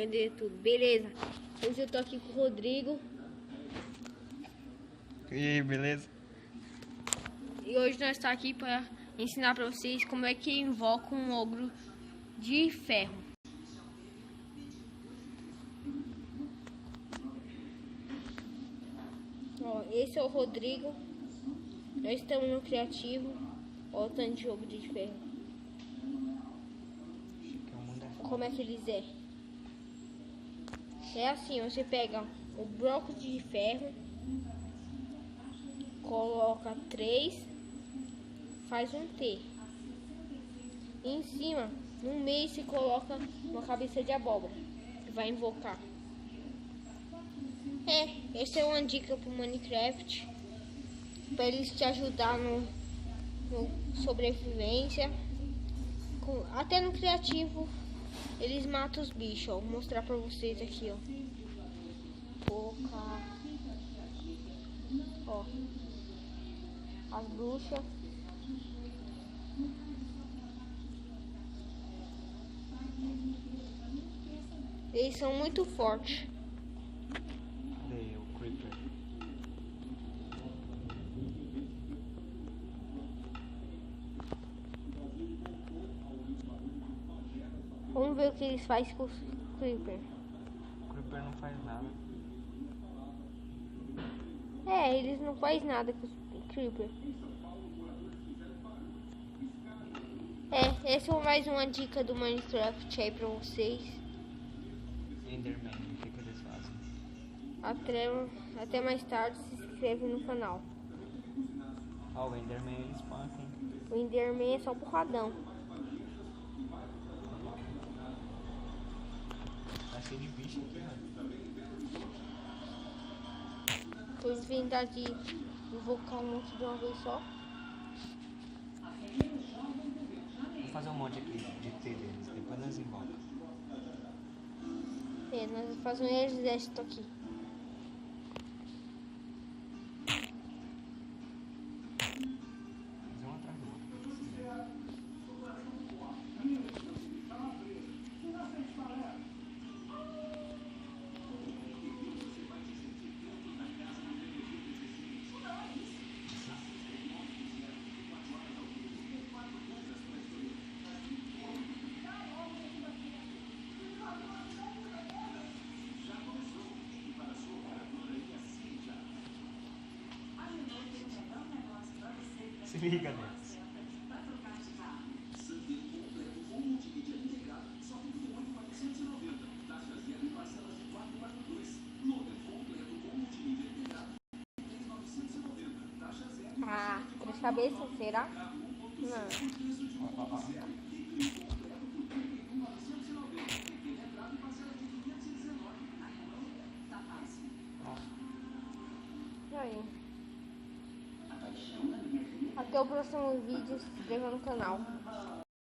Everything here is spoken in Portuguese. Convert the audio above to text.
entender tudo. Beleza. Hoje eu tô aqui com o Rodrigo. E aí, beleza? E hoje nós estamos aqui para ensinar para vocês como é que invoca um ogro de ferro. Ó, esse é o Rodrigo. Nós estamos no criativo. Ó, o tanto de ogro de ferro. Como é que eles é? É assim, você pega o bloco de ferro, coloca 3, faz um T. E em cima, no meio, se coloca uma cabeça de abóbora, que vai invocar. Essa é uma dica pro Minecraft, para eles te ajudar no sobrevivência. Até no criativo, eles matam os bichos, ó. Vou mostrar pra vocês aqui, ó. Boca. Ó. As bruxas. Eles são muito fortes. Cadê o Creeper? Vamos ver o que eles fazem com os Creeper. O Creeper não faz nada. Eles não fazem nada com os Creeper. Essa é mais uma dica do Minecraft aí pra vocês. Enderman, o que eles fazem? Até mais tarde, se inscreve no canal. Ó, o Enderman ele espanca, hein? O Enderman é só porradão. Tá cheio de bicho aqui, mano. Vou inventar de invocar um monte de uma vez só. Vou fazer um monte aqui de T deles, depois nós invocamos. Nós vamos fazer um exército aqui. Fazer um atrás do outro. Se liga neles. Ah, 3 cabeças, será? Não. Aí. Até o próximo vídeo, se inscreva no canal.